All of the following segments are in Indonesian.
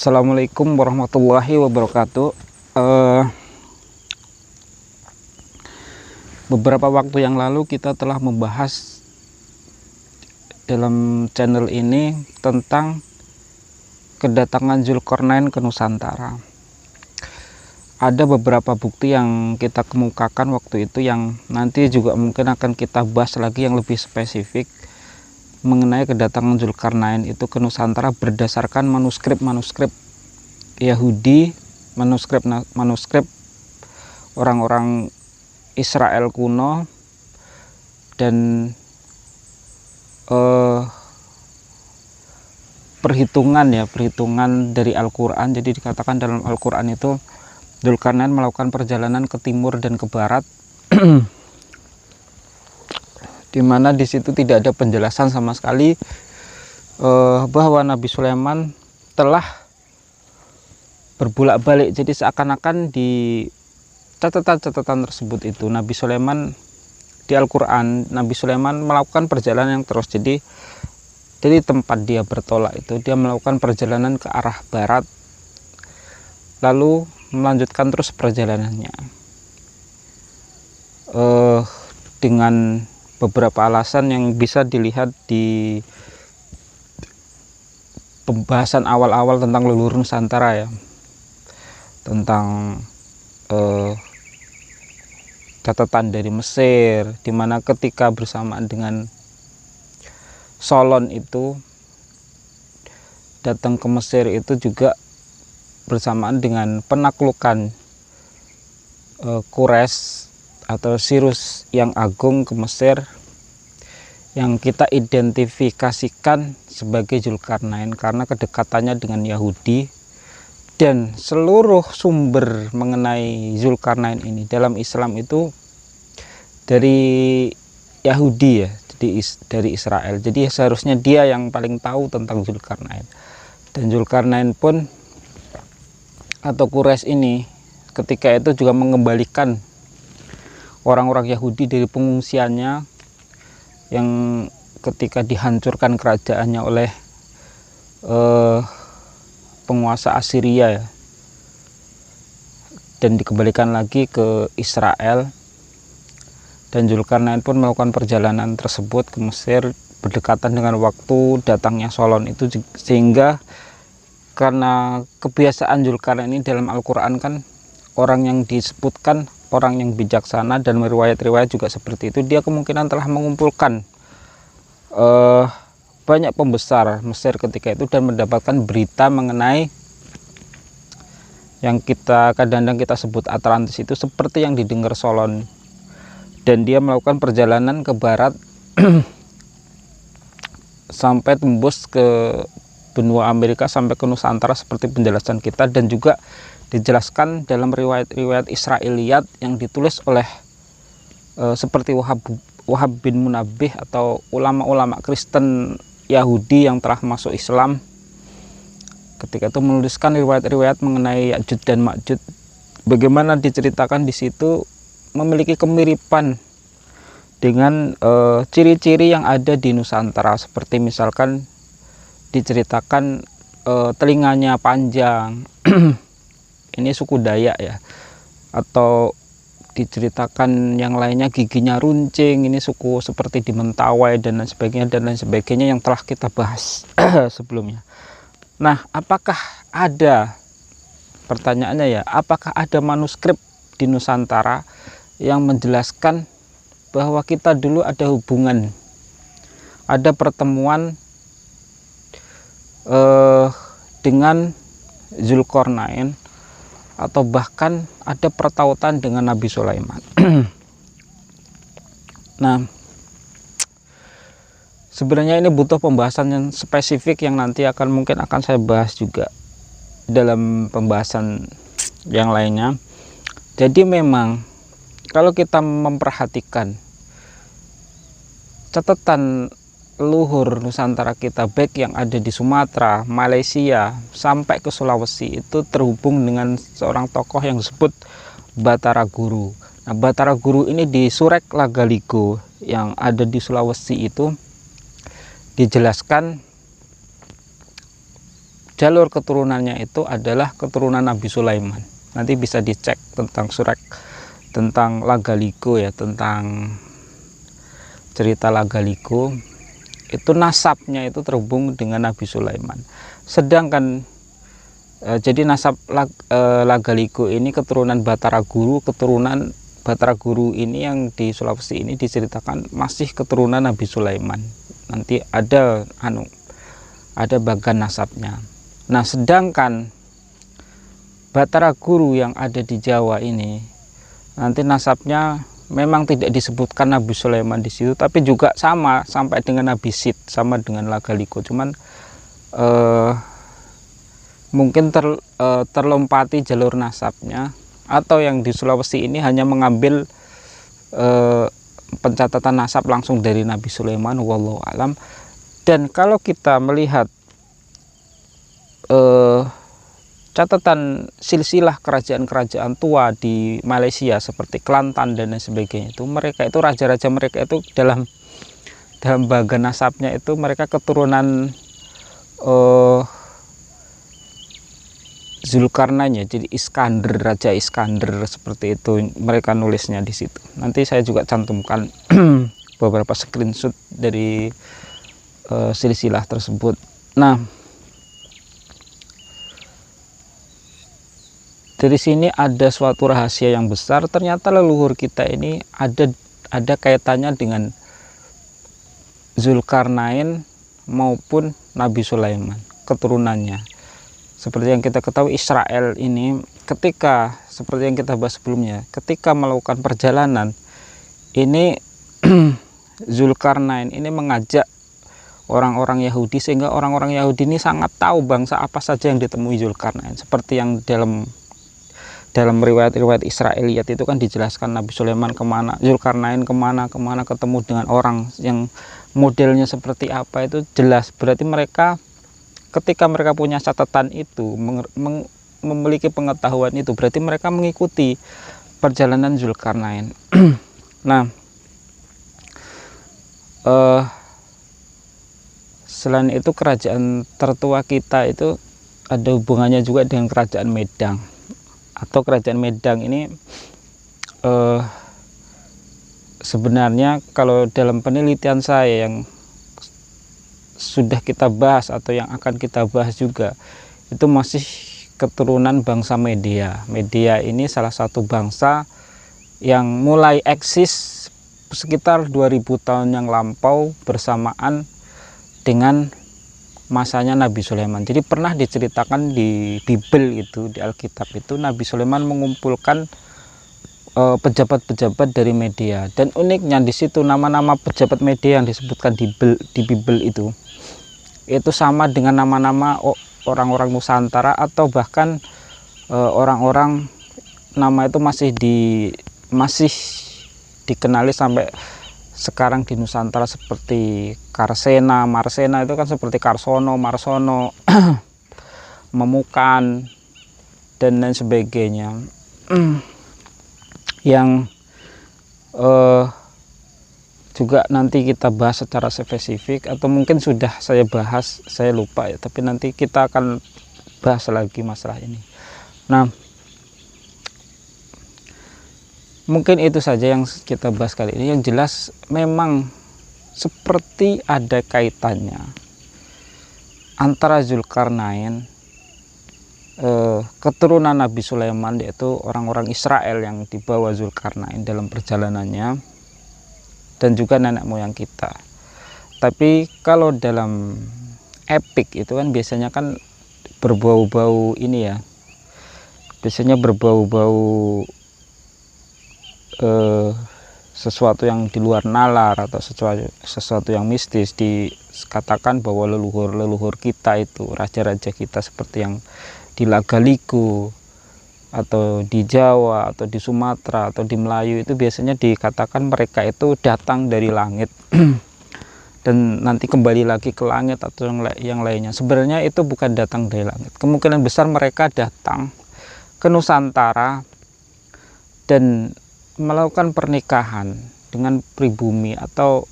Assalamualaikum warahmatullahi wabarakatuh. Beberapa waktu yang lalu kita telah membahas dalam channel ini tentang kedatangan Zulkarnain ke Nusantara. Ada beberapa bukti yang kita kemukakan waktu itu yang nanti juga mungkin akan kita bahas lagi yang lebih spesifik mengenai kedatangan Zulkarnain itu ke Nusantara berdasarkan manuskrip Yahudi, manuskrip orang-orang Israel kuno, dan perhitungan dari Al-Quran. Jadi dikatakan dalam Al-Quran itu Zulkarnain melakukan perjalanan ke timur dan ke barat, di mana di situ tidak ada penjelasan sama sekali bahwa Nabi Sulaiman telah berbolak-balik. Jadi seakan-akan di catatan-catatan tersebut itu Nabi Sulaiman di Al-Quran, Nabi Sulaiman melakukan perjalanan yang terus. Jadi tempat dia bertolak itu dia melakukan perjalanan ke arah barat, lalu melanjutkan terus perjalanannya dengan beberapa alasan yang bisa dilihat di pembahasan awal-awal tentang leluhur Nusantara ya, tentang catatan dari Mesir, dimana ketika bersamaan dengan Solon itu datang ke Mesir itu juga bersamaan dengan penaklukan Quraisy atau Cyrus yang agung ke Mesir, yang kita identifikasikan sebagai Zulkarnain karena kedekatannya dengan Yahudi. Dan seluruh sumber mengenai Zulkarnain ini dalam Islam itu dari Yahudi ya, dari Israel. Jadi seharusnya dia yang paling tahu tentang Zulkarnain. Dan Zulkarnain pun atau Quraisy ini ketika itu juga mengembalikan orang-orang Yahudi dari pengungsiannya yang ketika dihancurkan kerajaannya oleh penguasa Assyria ya, dan dikembalikan lagi ke Israel. Dan Zulkarnain pun melakukan perjalanan tersebut ke Mesir berdekatan dengan waktu datangnya Solon itu, sehingga karena kebiasaan Zulkarnain ini dalam Al-Quran kan orang yang disebutkan orang yang bijaksana, dan riwayat-riwayat juga seperti itu, dia kemungkinan telah mengumpulkan banyak pembesar Mesir ketika itu dan mendapatkan berita mengenai yang kadang-kadang kita sebut Atlantis itu seperti yang didengar Solon. Dan dia melakukan perjalanan ke barat sampai tembus ke benua Amerika, sampai ke Nusantara seperti penjelasan kita, dan juga dijelaskan dalam riwayat-riwayat Israiliyat yang ditulis oleh seperti Wahab bin Munabbih atau ulama-ulama Kristen Yahudi yang telah masuk Islam. Ketika itu menuliskan riwayat-riwayat mengenai Ya'juj dan Ma'juj, bagaimana diceritakan di situ memiliki kemiripan dengan ciri-ciri yang ada di Nusantara. Seperti misalkan diceritakan telinganya panjang, ini suku Dayak ya, atau diceritakan yang lainnya giginya runcing, ini suku seperti di Mentawai dan lain sebagainya yang telah kita bahas sebelumnya. Nah, apakah ada, pertanyaannya ya, apakah ada manuskrip di Nusantara yang menjelaskan bahwa kita dulu ada hubungan, ada pertemuan dengan Zulkarnain, atau bahkan ada pertautan dengan Nabi Sulaiman? Nah, sebenarnya ini butuh pembahasan yang spesifik yang nanti mungkin akan saya bahas juga dalam pembahasan yang lainnya. Jadi memang kalau kita memperhatikan catatan luhur Nusantara kita, baik yang ada di Sumatera, Malaysia, sampai ke Sulawesi, itu terhubung dengan seorang tokoh yang disebut Batara Guru. Nah, Batara Guru ini di Surek Lagaligo yang ada di Sulawesi itu dijelaskan jalur keturunannya itu adalah keturunan Nabi Sulaiman. Nanti bisa dicek tentang surat, tentang Lagaligo ya, tentang cerita Lagaligo, itu nasabnya itu terhubung dengan Nabi Sulaiman. Sedangkan jadi nasab Lagaligo ini keturunan Batara Guru, keturunan Batara Guru ini yang di Sulawesi ini diceritakan masih keturunan Nabi Sulaiman. Nanti ada bagan nasabnya. Nah, sedangkan Batara Guru yang ada di Jawa ini nanti nasabnya memang tidak disebutkan Nabi Sulaiman di situ, tapi juga sama sampai dengan Nabi Sid, sama dengan Lagaligo. Cuman mungkin terlompati jalur nasabnya, atau yang di Sulawesi ini hanya mengambil pencatatan nasab langsung dari Nabi Sulaiman, wallahu alam. Dan kalau kita melihat catatan silsilah kerajaan-kerajaan tua di Malaysia seperti Kelantan dan lain sebagainya, itu mereka itu raja-raja mereka itu dalam bagian nasabnya itu mereka keturunan Zulkarnain ya, jadi Iskandar, Raja Iskandar, seperti itu mereka nulisnya di situ. Nanti saya juga cantumkan beberapa screenshot dari silsilah tersebut. Nah, dari sini ada suatu rahasia yang besar. Ternyata leluhur kita ini ada kaitannya dengan Zulkarnain maupun Nabi Sulaiman, keturunannya. Seperti yang kita ketahui, Israel ini ketika, seperti yang kita bahas sebelumnya, ketika melakukan perjalanan ini Zulkarnain ini mengajak orang-orang Yahudi, sehingga orang-orang Yahudi ini sangat tahu bangsa apa saja yang ditemui Zulkarnain. Seperti yang dalam riwayat-riwayat Israiliyat itu kan dijelaskan Nabi Sulaiman kemana, Zulkarnain kemana ketemu dengan orang yang modelnya seperti apa, itu jelas. Berarti mereka ketika mereka punya catatan itu, memiliki pengetahuan itu, berarti mereka mengikuti perjalanan Zulkarnain. Nah, selain itu kerajaan tertua kita itu ada hubungannya juga dengan kerajaan Medang. Atau kerajaan Medang ini sebenarnya kalau dalam penelitian saya yang sudah kita bahas atau yang akan kita bahas juga, itu masih keturunan bangsa Media. Media ini salah satu bangsa yang mulai eksis sekitar 2000 tahun yang lampau bersamaan dengan masanya Nabi Sulaiman. Jadi pernah diceritakan di Bible itu, di Alkitab itu, Nabi Sulaiman mengumpulkan pejabat-pejabat dari Media. Dan uniknya di situ nama-nama pejabat Media yang disebutkan di Bible itu sama dengan nama-nama orang-orang Nusantara, atau bahkan orang-orang nama itu masih dikenali sampai sekarang di Nusantara, seperti Karsena, Marsena, itu kan seperti Karsono, Marsono, Memukan dan lain sebagainya. Yang juga nanti kita bahas secara spesifik, atau mungkin sudah saya bahas, saya lupa ya, tapi nanti kita akan bahas lagi masalah ini. Nah, mungkin itu saja yang kita bahas kali ini. Yang jelas memang seperti ada kaitannya antara Zulkarnain, keturunan Nabi Sulaiman, yaitu orang-orang Israel yang dibawa Zulkarnain dalam perjalanannya, dan juga nenek moyang kita. Tapi kalau dalam epik itu kan biasanya kan berbau-bau ini ya, biasanya berbau-bau sesuatu yang di luar nalar, atau sesuatu yang mistis. Dikatakan bahwa leluhur kita itu, raja-raja kita seperti yang di Lagaligo atau di Jawa atau di Sumatera atau di Melayu, itu biasanya dikatakan mereka itu datang dari langit dan nanti kembali lagi ke langit, atau yang lainnya. Sebenarnya itu bukan datang dari langit. Kemungkinan besar mereka datang ke Nusantara dan melakukan pernikahan dengan pribumi, atau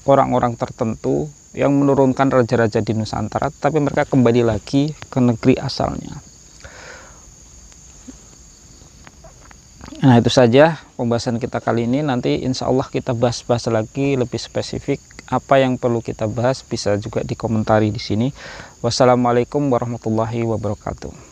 orang-orang tertentu yang menurunkan raja-raja di Nusantara, tapi mereka kembali lagi ke negeri asalnya. Nah, itu saja pembahasan kita kali ini. Nanti insya Allah kita bahas-bahas lagi lebih spesifik. Apa yang perlu kita bahas bisa juga dikomentari di sini. Wassalamualaikum warahmatullahi wabarakatuh.